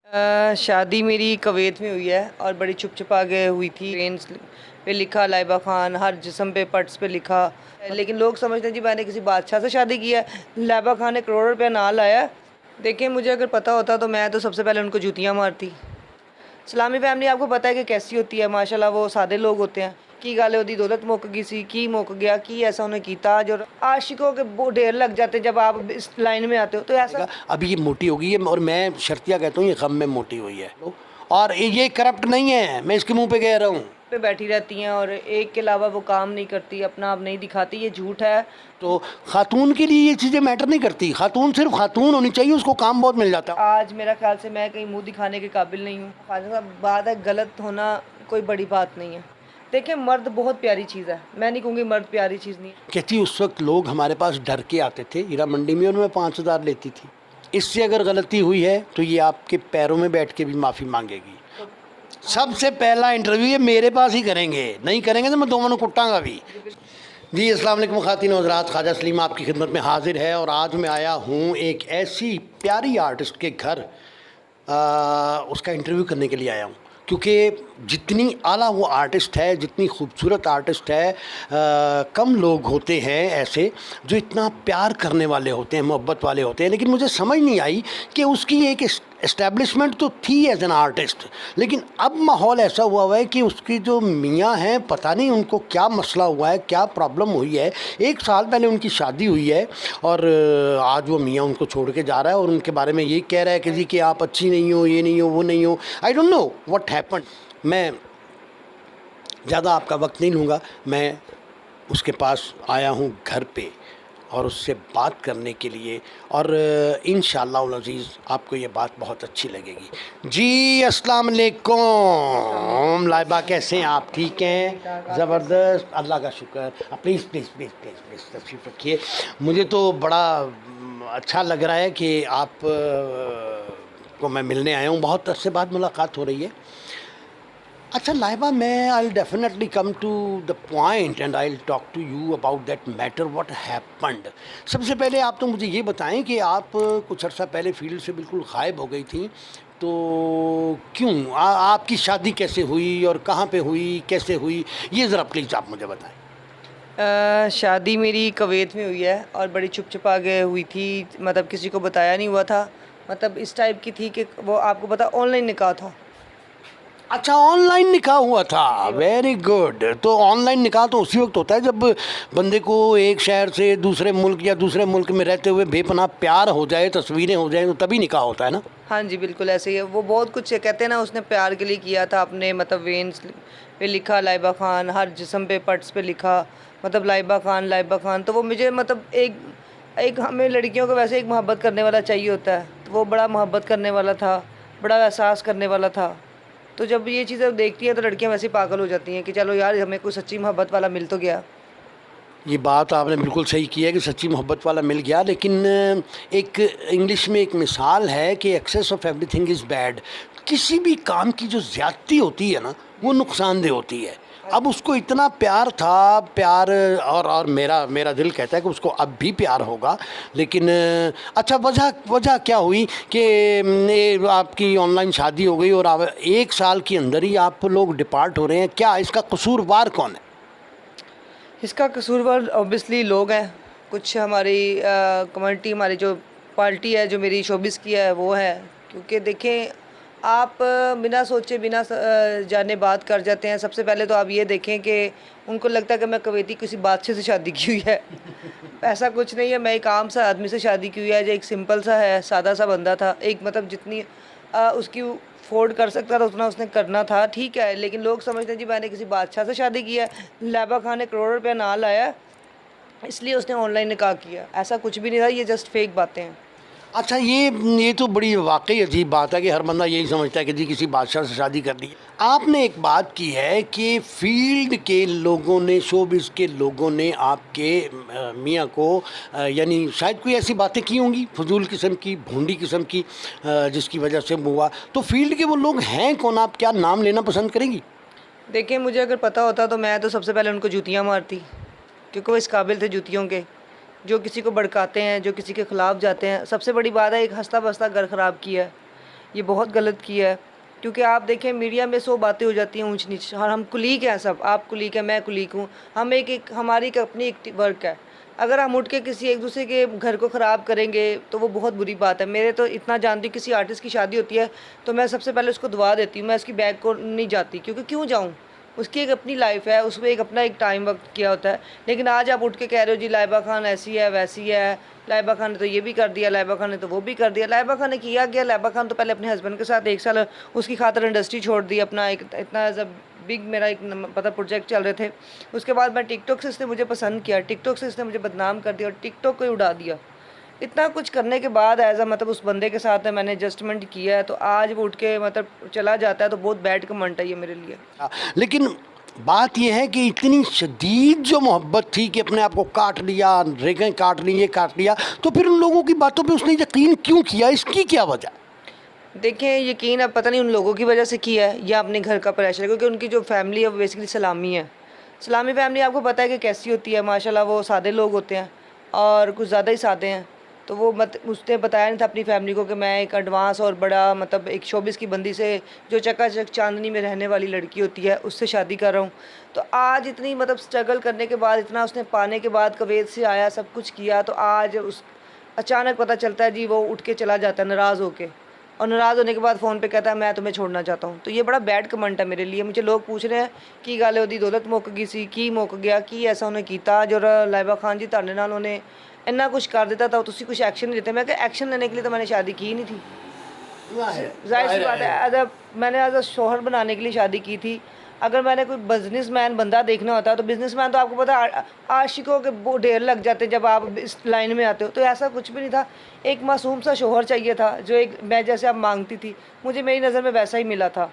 शादी मेरी कुवैत में हुई है और बड़ी छुप छुपा के हुई थी। ट्रेन पे लिखा लाइबा खान, हर जिस्म पे पट्स पे लिखा, लेकिन लोग समझते हैं जी मैंने किसी बादशाह से शादी की है। लाइबा खान ने करोड़ों रुपया ना लाया। देखिए, मुझे अगर पता होता तो मैं तो सबसे पहले उनको जूतियाँ मारती। इस्लामी फैमिली आपको पता है कि कैसी होती है, माशाल्लाह वो सादे लोग होते हैं। की गल ओदी दौलत मुक गई सी, की मुक गया, की ऐसा उन्हें कीता। जो आशिकों के वो ढेर लग जाते हैं जब आप इस लाइन में आते हो, तो ऐसा अभी ये मोटी हो गई है और मैं शर्तिया कहता हूँ ये गम में मोटी हुई है और ये करप्ट नहीं है, मैं इसके मुंह पे कह रहा हूँ। पे बैठी रहती हैं और एक के अलावा वो काम नहीं करती, अपना आप नहीं दिखाती, ये झूठ है। तो खातून के लिए ये चीज़ें मैटर नहीं करती, खातून सिर्फ खातून होनी चाहिए, उसको काम बहुत मिल जाता है। आज मेरा ख्याल से मैं कहीं मुंह दिखाने के काबिल नहीं हूँ। ख्वाजा साहब, बात है गलत होना कोई बड़ी बात नहीं है। देखिए, मर्द बहुत प्यारी चीज़ है, मैं नहीं कहूँगी मर्द प्यारी चीज़ नहीं है। कहती उस वक्त लोग हमारे पास डर के आते थे हीरा मंडी में और मैं 5,000 लेती थी। इससे अगर गलती हुई है तो ये आपके पैरों में बैठ के भी माफ़ी मांगेगी। सबसे पहला इंटरव्यू ये मेरे पास ही करेंगे, नहीं करेंगे तो मैं दोनों कुटांगा भी। जी अस्सलाम वालेकुम ख़ातिन और हज़रात, ख्वाजा सलीम आपकी खिदमत में हाजिर है और आज मैं आया हूँ एक ऐसी प्यारी आर्टिस्ट के घर उसका इंटरव्यू करने के लिए आया हूँ, क्योंकि जितनी आला वो आर्टिस्ट है, जितनी खूबसूरत आर्टिस्ट है, कम लोग होते हैं ऐसे जो इतना प्यार करने वाले होते हैं, मोहब्बत वाले होते हैं। लेकिन मुझे समझ नहीं आई कि उसकी एक एस्टेब्लिशमेंट तो थी एज एन आर्टिस्ट, लेकिन अब माहौल ऐसा हुआ है कि उसकी जो मियाँ हैं, पता नहीं उनको क्या मसला हुआ है, क्या प्रॉब्लम हुई है। 1 साल पहले उनकी शादी हुई है और आज वो मियाँ उनको छोड़ के जा रहा है और उनके बारे में ये कह रहा है कि जी कि आप अच्छी नहीं हो, ये नहीं हो, वो नहीं हो। I don't know what happened. मैं ज़्यादा आपका वक्त नहीं लूँगा, मैं उसके पास आया हूँ घर पे और उससे बात करने के लिए और इंशाअल्लाह अज़ीज़ आपको ये बात बहुत अच्छी लगेगी। जी अस्सलाम वालेकुम लाइबा, कैसे हैं आप? ठीक हैं? ज़बरदस्त, अल्लाह का शुक्र। Please please please please please तशरीफ़ रखिए। मुझे तो बड़ा अच्छा लग रहा है कि आप को मैं मिलने आया हूँ, बहुत अरसे बाद मुलाकात हो रही है। अच्छा लाइबा, मैं I definitely come to the point and I talk to you about that matter what happened. सबसे पहले आप तो मुझे ये बताएं कि आप कुछ अर्सा पहले फील्ड से बिल्कुल गायब हो गई थी, तो क्यों? आपकी शादी कैसे हुई और कहाँ पे हुई, कैसे हुई, ये ज़रा प्लीज़ आप मुझे बताएं। शादी मेरी कुवैत में हुई है और बड़ी छुप छुपा के हुई थी, मतलब किसी को बताया नहीं हुआ था। मतलब इस टाइप की थी कि वो आपको पता ऑनलाइन निकाह था। अच्छा, ऑनलाइन निकाह हुआ था, वेरी गुड। तो ऑनलाइन निकाह तो उसी वक्त होता है जब बंदे को एक शहर से दूसरे मुल्क या दूसरे मुल्क में रहते हुए बेपनाह प्यार हो जाए, तस्वीरें हो जाए, तो तभी निकाह होता है ना। हाँ जी, बिल्कुल ऐसे ही है। वो बहुत कुछ कहते हैं ना, उसने प्यार के लिए किया था, अपने मतलब वेन्स पे लिखा लाइबा खान, हर जिस्म पे पट्स पे लिखा, मतलब लाइबा खान लाइबा खान। तो वो मुझे मतलब एक एक हमें लड़कियों को वैसे एक मोहब्बत करने वाला चाहिए होता है, तो वो बड़ा मोहब्बत करने वाला था, बड़ा एहसास करने वाला था। तो जब ये चीज़ें देखती हैं तो लड़कियां वैसे ही पागल हो जाती हैं कि चलो यार, हमें कोई सच्ची मोहब्बत वाला मिल तो गया। ये बात आपने बिल्कुल सही की है कि सच्ची मोहब्बत वाला मिल गया, लेकिन एक इंग्लिश में एक मिसाल है कि excess of everything is bad. किसी भी काम की जो ज़्यादती होती है ना, वो नुकसानदेह होती है। अब उसको इतना प्यार था, प्यार और मेरा दिल कहता है कि उसको अब भी प्यार होगा, लेकिन अच्छा वजह क्या हुई कि ये आपकी ऑनलाइन शादी हो गई और अब 1 साल के अंदर ही आप लोग डिपार्ट हो रहे हैं? क्या इसका कसूरवार कौन है? इसका कसूरवार ऑब्वियसली लोग हैं। कुछ हमारी कम्युनिटी, हमारी जो पार्टी है, जो मेरी शोबिस की है, वो है। क्योंकि देखें, आप बिना सोचे बिना जाने बात कर जाते हैं। सबसे पहले तो आप ये देखें कि उनको लगता है कि मैं कुवैती किसी बादशाह से शादी की हुई है। ऐसा कुछ नहीं है, मैं एक आम सा आदमी से शादी की हुई है, जो एक सिंपल सा है, सादा सा बंदा था। एक मतलब जितनी उसकी अफोर्ड कर सकता था उतना उसने करना था, ठीक है। लेकिन लोग समझते हैं जी मैंने किसी बादशाह से शादी की है। लाइबा खान ने करोड़ों रुपया ना लाया, इसलिए उसने ऑनलाइन निकाह किया। ऐसा कुछ भी नहीं था, ये जस्ट फेक बातें हैं। अच्छा, ये तो बड़ी वाकई अजीब बात है कि हर बंदा यही समझता है कि जी किसी बादशाह से शादी कर ली। आपने एक बात की है कि फील्ड के लोगों ने, शोबिज़ के लोगों ने आपके मियाँ को यानी शायद कोई ऐसी बातें की होंगी फजूल किस्म की, भोंडी किस्म की, जिसकी वजह से हुआ। तो फील्ड के वो लोग हैं कौन? आप क्या नाम लेना पसंद करेंगी? देखिए, मुझे अगर पता होता तो मैं तो सबसे पहले उनको जूतियाँ मारती, क्योंकि वो इस काबिल थे जूतियों के। जो किसी को भड़काते हैं, जो किसी के ख़िलाफ़ जाते हैं। सबसे बड़ी बात है, एक हंसता बसता घर ख़राब किया है। ये बहुत गलत किया है। क्योंकि आप देखें मीडिया में 100 बातें हो जाती हैं ऊंच नीच, और हम कुलीग हैं सब, आप कुलीग हैं, मैं कुलीग हूँ, हम एक हमारी एक अपनी एक वर्क है। अगर हम उठ के किसी एक दूसरे के घर को ख़राब करेंगे तो वो बहुत बुरी बात है। मेरे तो इतना जानती हूँ, किसी आर्टिस्ट की शादी होती है तो मैं सबसे पहले उसको दुआ देती हूँ, मैं उसकी बैग को नहीं जाती, क्योंकि क्यों जाऊँ, उसकी एक अपनी लाइफ है, उसमें एक अपना एक टाइम वक्त किया होता है। लेकिन आज आप उठ के कह रहे हो जी लाइबा खान ऐसी है वैसी है, लाइबा खान ने तो ये भी कर दिया, लाइबा खान ने तो वो भी कर दिया। लाइबा खान ने किया क्या? लाइबा खान तो पहले अपने हस्बैंड के साथ 1 साल उसकी खातर इंडस्ट्री छोड़ दी, अपना एक इतना एज अ बिग मेरा एक पता प्रोजेक्ट चल रहे थे। उसके बाद मैं टिकटॉक से इसने मुझे पसंद किया, टिकटॉक से इसने मुझे बदनाम कर दिया और टिकटॉक को ही उड़ा दिया। इतना कुछ करने के बाद एज अ मतलब उस बंदे के साथ मैंने एडजस्टमेंट किया है, तो आज वो उठ के मतलब चला जाता है तो बहुत बैड कमेंट है ये मेरे लिए। लेकिन बात यह है कि इतनी शदीद जो मोहब्बत थी कि अपने आप को काट लिया, रेखें काट ली, ये काट लिया, तो फिर उन लोगों की बातों पे उसने यकीन क्यों किया? इसकी क्या वजह? देखें, यकीन अब पता नहीं उन लोगों की वजह से किया है या अपने घर का प्रेशर है, क्योंकि उनकी जो फैमिली है वो बेसिकली सलामी है। सलामी फैमिली आपको पता है कि कैसी होती है, माशाल्लाह वो सादे लोग होते हैं और कुछ ज़्यादा ही सादे हैं। तो वो उसने बताया नहीं था अपनी फैमिली को कि मैं एक एडवांस और बड़ा मतलब एक शोबिस की बंदी से, जो चकाचक चांदनी में रहने वाली लड़की होती है, उससे शादी कर रहा हूँ। तो आज इतनी मतलब स्ट्रगल करने के बाद, इतना उसने पाने के बाद, कुवैत से आया, सब कुछ किया, तो आज उस अचानक पता चलता है जी वो उठ के चला जाता है नाराज़ होके, और नाराज़ होने के बाद फ़ोन पे कहता है मैं तुम्हें छोड़ना चाहता हूँ। तो ये बड़ा बैड कमेंट है मेरे लिए। मुझे लोग पूछ रहे हैं कि गल ओदी दौलत मुक गई सी, की मुक गया, की ऐसा उन्हें किया जो लाइबा खान जी तुहाडे नाल उन्हें इन्ना कुछ कर दिता, तो तुसी कुछ एक्शन नहीं लेते। मैं कहा एक्शन लेने के लिए तो मैंने शादी की नहीं थी, जाहिर सी बात है। मैंने एज अ शोहर बनाने के लिए शादी की थी। अगर मैंने कोई बिजनेसमैन बंदा देखना होता तो बिजनेसमैन तो आपको पता है आशिकों के वो ढेर लग जाते जब आप इस लाइन में आते हो। तो ऐसा कुछ भी नहीं था, एक मासूम सा शोहर चाहिए था जो एक मैं जैसे आप मांगती थी, मुझे मेरी नज़र में वैसा ही मिला था।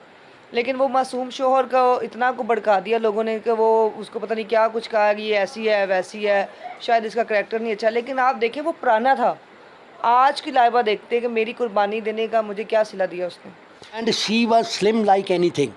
लेकिन वो मासूम शोहर का इतना को भड़का दिया लोगों ने कि वो उसको पता नहीं क्या कुछ कहा कि ये ऐसी है वैसी है, शायद इसका करैक्टर नहीं अच्छा। लेकिन आप देखें वो पुराना था। आज की लाइबा देखते कि मेरी कुर्बानी देने का मुझे क्या सिला दिया उसने। And she was slim like anything,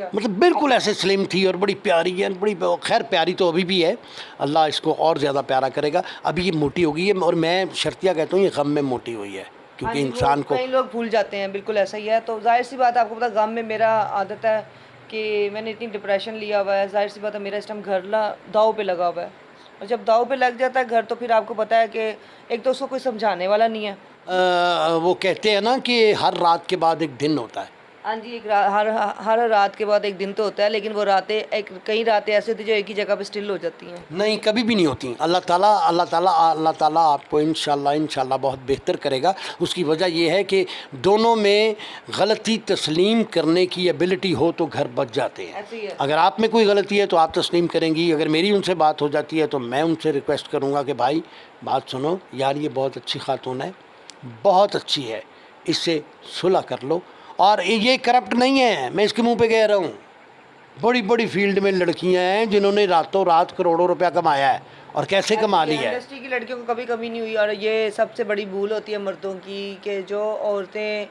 मतलब बिल्कुल ऐसे स्लिम थी और बड़ी प्यारी है, बड़ी खैर प्यारी तो अभी भी है, अल्लाह इसको और ज़्यादा प्यारा करेगा। अभी ये मोटी हो गई है और मैं शर्तिया कहता हूँ ये गम में मोटी हुई है, क्योंकि इंसान को कई लोग भूल जाते हैं, बिल्कुल ऐसा ही है। तो जाहिर सी बात है, आपको पता गम में मेरा आदत है कि मैंने इतनी डिप्रेशन लिया हुआ है, जाहिर सी बात है मेरा इस टाइम घर दाव पे लगा हुआ है। और जब दाव पे लग जाता है घर, तो फिर आपको पता है कि एक तो उसको कोई समझाने वाला नहीं है। वो कहते हैं ना कि हर रात के बाद एक दिन होता है। हाँ जी, हर रात के बाद एक दिन तो होता है, लेकिन वो रातें कई रातें ऐसी होती हैं जो एक ही जगह पे स्टिल हो जाती हैं। नहीं, कभी भी नहीं होती। अल्लाह ताला आपको इंशाल्लाह बहुत बेहतर करेगा। उसकी वजह यह है कि दोनों में गलती तस्लीम करने की एबिलिटी हो तो घर बच जाते हैं। ऐसे ही है। अगर आप में कोई गलती है तो आप तस्लीम करेंगी, अगर मेरी उनसे बात हो जाती है तो मैं उनसे रिक्वेस्ट करूँगा कि भाई बात सुनो यार, ये बहुत अच्छी खातून है, बहुत अच्छी है, इससे सुलह कर लो। और ये करप्ट नहीं है, मैं इसके मुंह पे कह रहा हूँ। बड़ी बड़ी फील्ड में लड़कियां हैं जिन्होंने रातों रात करोड़ों रुपया कमाया है, और कैसे कमा लिया है। इंडस्ट्री की लड़कियों को कभी कमी नहीं हुई। और ये सबसे बड़ी भूल होती है मर्दों की कि जो औरतें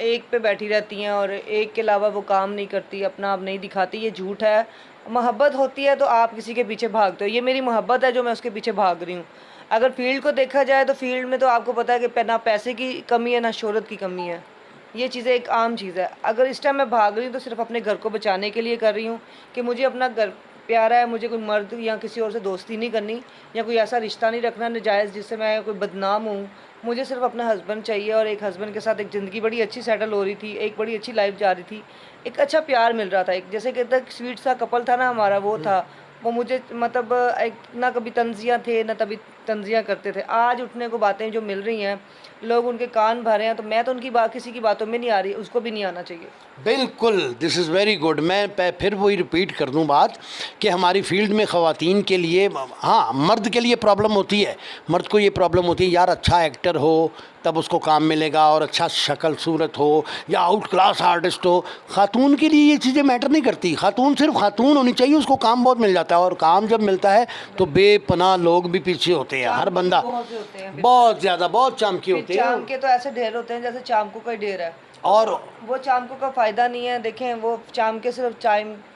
एक पे बैठी रहती हैं और एक के अलावा वो काम नहीं करती, अपना आप नहीं दिखाती, ये झूठ है। मोहब्बत होती है तो आप किसी के पीछे भागते हो, ये मेरी मोहब्बत है जो मैं उसके पीछे भाग रही हूँ। अगर फील्ड को देखा जाए तो फील्ड में तो आपको पता है कि ना पैसे की कमी है ना शोहरत की कमी है, ये चीज़ें एक आम चीज़ है। अगर इस टाइम मैं भाग रही हूँ तो सिर्फ अपने घर को बचाने के लिए कर रही हूँ कि मुझे अपना घर प्यारा है, मुझे कोई मर्द या किसी और से दोस्ती नहीं करनी या कोई ऐसा रिश्ता नहीं रखना नाजायज़ जिससे मैं कोई बदनाम हूँ। मुझे सिर्फ अपना हस्बैंड चाहिए, और एक हस्बैंड के साथ एक ज़िंदगी बड़ी अच्छी सेटल हो रही थी, एक बड़ी अच्छी लाइफ जा रही थी, एक अच्छा प्यार मिल रहा था, एक जैसे कहते हैं स्वीट सा कपल था ना हमारा, वो था। वो मुझे मतलब एक ना कभी तंजियाँ थे ना तभी तंजियाँ करते थे। आज उठने को बातें जो मिल रही हैं, लोग उनके कान भर रहे हैं, तो मैं तो उनकी बात किसी की बातों में नहीं आ रही, उसको भी नहीं आना चाहिए। बिल्कुल, दिस इज़ वेरी गुड। मैं फिर वही रिपीट कर दूं बात कि हमारी फील्ड में ख़वातीन के लिए, हाँ मर्द के लिए प्रॉब्लम होती है, मर्द को ये प्रॉब्लम होती है यार अच्छा एक्टर हो तब उसको काम मिलेगा, और अच्छा शक्ल सूरत हो या आउट क्लास आर्टिस्ट हो। ख़ातून के लिए ये चीज़ें मैटर नहीं करती, ख़ातून सिर्फ ख़ातून होनी चाहिए, उसको काम बहुत मिल जाता है, और काम जब मिलता है तो बेपनाह लोग भी पीछे होते हैं। हर बंदा बहुत ज़्यादा बहुत चामकी होते हैं। चाम के तो ऐसे ढेर होते हैं जैसे चामकों का ढेर है, और वो चामकों का फ़ायदा नहीं है। देखें वो चाम के सिर्फ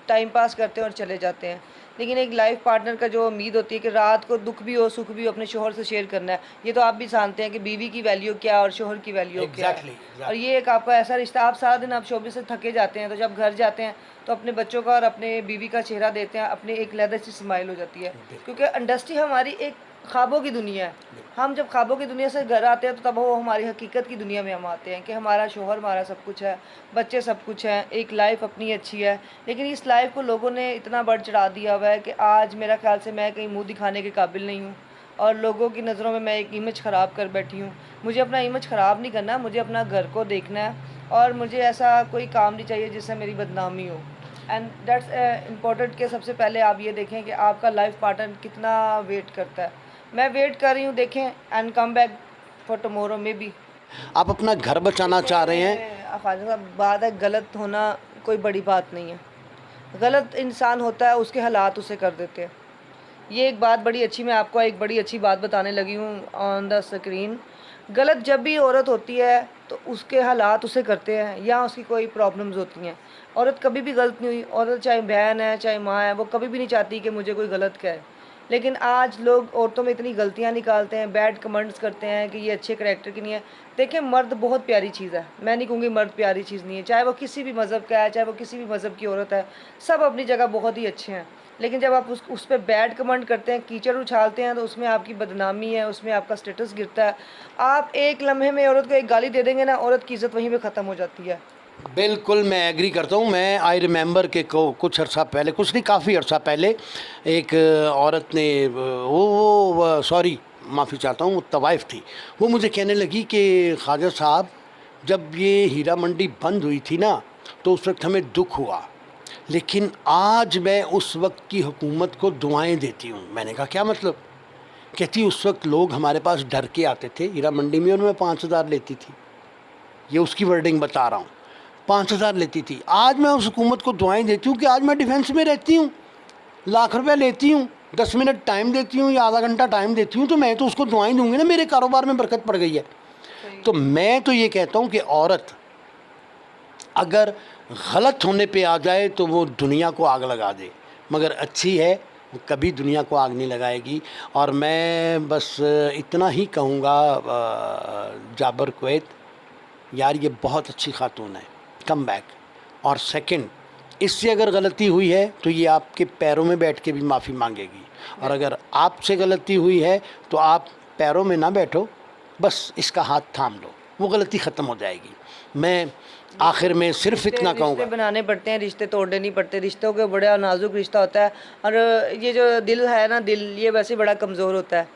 टाइम पास करते हैं और चले जाते हैं। लेकिन एक लाइफ पार्टनर का जो उम्मीद होती है कि रात को दुख भी हो सुख भी हो अपने शोहर से शेयर करना है, ये तो आप भी जानते हैं कि बीवी की वैल्यू क्या है और शोहर की वैल्यू क्या है। Exactly. और ये एक आपका ऐसा रिश्ता, आप सारा दिन आप शोबे से थके जाते हैं, तो जब घर जाते हैं तो अपने बच्चों का और अपने बीवी का चेहरा देते हैं, अपने एक लहदा सी स्माइल हो जाती है। क्योंकि इंडस्ट्री हमारी एक ख्वाबों की दुनिया है। हम जब ख्वाबों की दुनिया से घर आते हैं तो तब वो हमारी हकीकत की दुनिया में हम आते हैं कि हमारा शोहर हमारा सब कुछ है, बच्चे सब कुछ हैं, एक लाइफ अपनी अच्छी है। लेकिन इस लाइफ को लोगों ने इतना बढ़ चढ़ा दिया हुआ है कि आज मेरा ख्याल से मैं कहीं मुंह दिखाने के काबिल नहीं हूँ और लोगों की नज़रों में मैं एक इमेज ख़राब कर बैठी हूँ। मुझे अपना इमेज ख़राब नहीं करना, मुझे अपना घर को देखना है और मुझे ऐसा कोई काम नहीं चाहिए जिससे मेरी बदनामी हो। एंड दैट्स इम्पोर्टेंट कि सबसे पहले आप ये देखें कि आपका लाइफ पार्टनर कितना वेट करता है। मैं वेट कर रही हूँ, देखें, and come back for tomorrow may be. आप अपना घर बचाना चाह रहे हैं। अफाज़ साहब, बात है, गलत होना कोई बड़ी बात नहीं है। गलत इंसान होता है, उसके हालात उसे कर देते हैं। ये एक बात बड़ी अच्छी, मैं आपको एक बड़ी अच्छी बात बताने लगी हूँ ऑन द स्क्रीन। गलत जब भी औरत होती है तो उसके हालात उसे करते हैं या उसकी कोई प्रॉब्लम्स होती हैं। औरत कभी भी गलत नहीं हुई, औरत चाहे बहन है चाहे माँ है, वो कभी भी नहीं चाहती कि मुझे कोई गलत कहे। लेकिन आज लोग औरतों में इतनी गलतियाँ निकालते हैं, बैड कमेंट्स करते हैं कि ये अच्छे करैक्टर की नहीं है। देखिए, मर्द बहुत प्यारी चीज़ है, मैं नहीं कहूँगी मर्द प्यारी चीज़ नहीं है, चाहे वो किसी भी मज़हब का है, चाहे वो किसी भी मज़हब की औरत है, सब अपनी जगह बहुत ही अच्छे हैं। लेकिन जब आप उस पर बैड कमेंट करते हैं, कीचड़ उछालते हैं, तो उसमें आपकी बदनामी है, उसमें आपका स्टेटस गिरता है। आप एक लम्हे में औरत को एक गाली दे देंगे ना, औरत की इज़्ज़त वहीं पे ख़त्म हो जाती है। बिल्कुल मैं एग्री करता हूँ। मैं आई रिमेंबर के कुछ अर्सा पहले, कुछ नहीं काफ़ी अर्सा पहले, एक औरत ने वो सॉरी माफ़ी चाहता हूँ, वो तवाइफ थी, वो मुझे कहने लगी कि ख्वाजा साहब, जब ये हीरा मंडी बंद हुई थी ना तो उस वक्त हमें दुख हुआ, लेकिन आज मैं उस वक्त की हुकूमत को दुआएं देती हूँ। मैंने कहा क्या मतलब? कहती उस वक्त लोग हमारे पास डर के आते थे हीरा मंडी में, और मैं 5,000 लेती थी, ये उसकी वर्डिंग बता रहा हूँ, 5,000 लेती थी। आज मैं उस हुकूमत को दुआएं देती हूँ कि आज मैं डिफेंस में रहती हूँ, लाख रुपए लेती हूँ, 10 मिनट टाइम देती हूँ या आधा घंटा टाइम देती हूँ, तो मैं तो उसको दुआएं दूंगी ना, मेरे कारोबार में बरकत पड़ गई है। तो मैं तो ये कहता हूँ कि औरत अगर गलत होने पे आ जाए तो वो दुनिया को आग लगा दे, मगर अच्छी है वो कभी दुनिया को आग नहीं लगाएगी। और मैं बस इतना ही कहूँगा, जाबर कुवैत, यार ये बहुत अच्छी खातून है, कम बैक। और सेकंड, इससे अगर गलती हुई है तो ये आपके पैरों में बैठ के भी माफ़ी मांगेगी, और अगर आपसे गलती हुई है तो आप पैरों में ना बैठो, बस इसका हाथ थाम लो, वो गलती ख़त्म हो जाएगी। मैं आखिर में सिर्फ इतना कहूँगा, रिश्ते बनाने पड़ते हैं, रिश्ते तोड़ने नहीं पड़ते। रिश्तों के बड़ा नाजुक रिश्ता होता है, और ये जो दिल है ना, दिल ये वैसे बड़ा कमज़ोर होता है,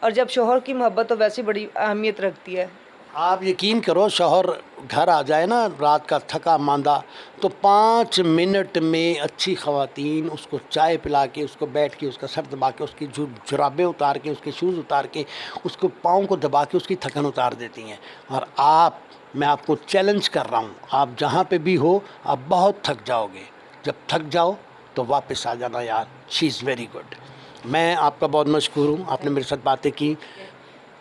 और जब शोहर की मोहब्बत तो वैसे बड़ी अहमियत रखती है। आप यकीन करो, शौहर घर आ जाए ना रात का थका मांदा, तो 5 मिनट में अच्छी ख़वातीन उसको चाय पिला के, उसको बैठ के, उसका सर दबा के, उसकी जुराबें उतार के, उसके शूज़ उतार के, उसको पाँव को दबा के उसकी थकन उतार देती हैं। और आप, मैं आपको चैलेंज कर रहा हूँ, आप जहाँ पे भी हो, आप बहुत थक जाओगे, जब थक जाओ तो वापस आ जाना यार, शी इज़ वेरी गुड। मैं आपका बहुत मशकूर हूँ, आपने मेरे साथ बातें की।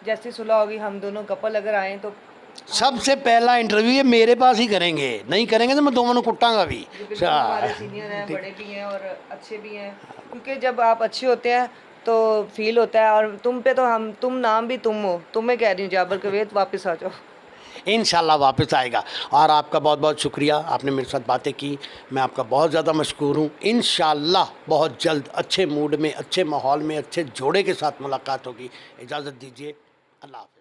जैसी सुलह होगी, हम दोनों कपल अगर आए तो सबसे पहला इंटरव्यू ये मेरे पास ही करेंगे, नहीं करेंगे तो मैं दोनों को कुटांगा भी। हमारे सीनियर हैं, बड़े भी हैं और अच्छे भी हैं, क्योंकि जब आप अच्छे होते हैं तो फील होता है। और तुम पे तो हम, तुम नाम भी तुम हो, तुम्हें कह रही हूँ जाबर कुवैत, वापस आ जाओ। इंशाल्लाह वापस आएगा। और आपका बहुत बहुत शुक्रिया, आपने मेरे साथ बातें की, मैं आपका बहुत ज़्यादा मशकूर हूँ। इंशाल्लाह बहुत जल्द अच्छे मूड में, अच्छे माहौल में, अच्छे जोड़े के साथ मुलाकात होगी। इजाज़त दीजिए, अल्लाह हाफ़िज़।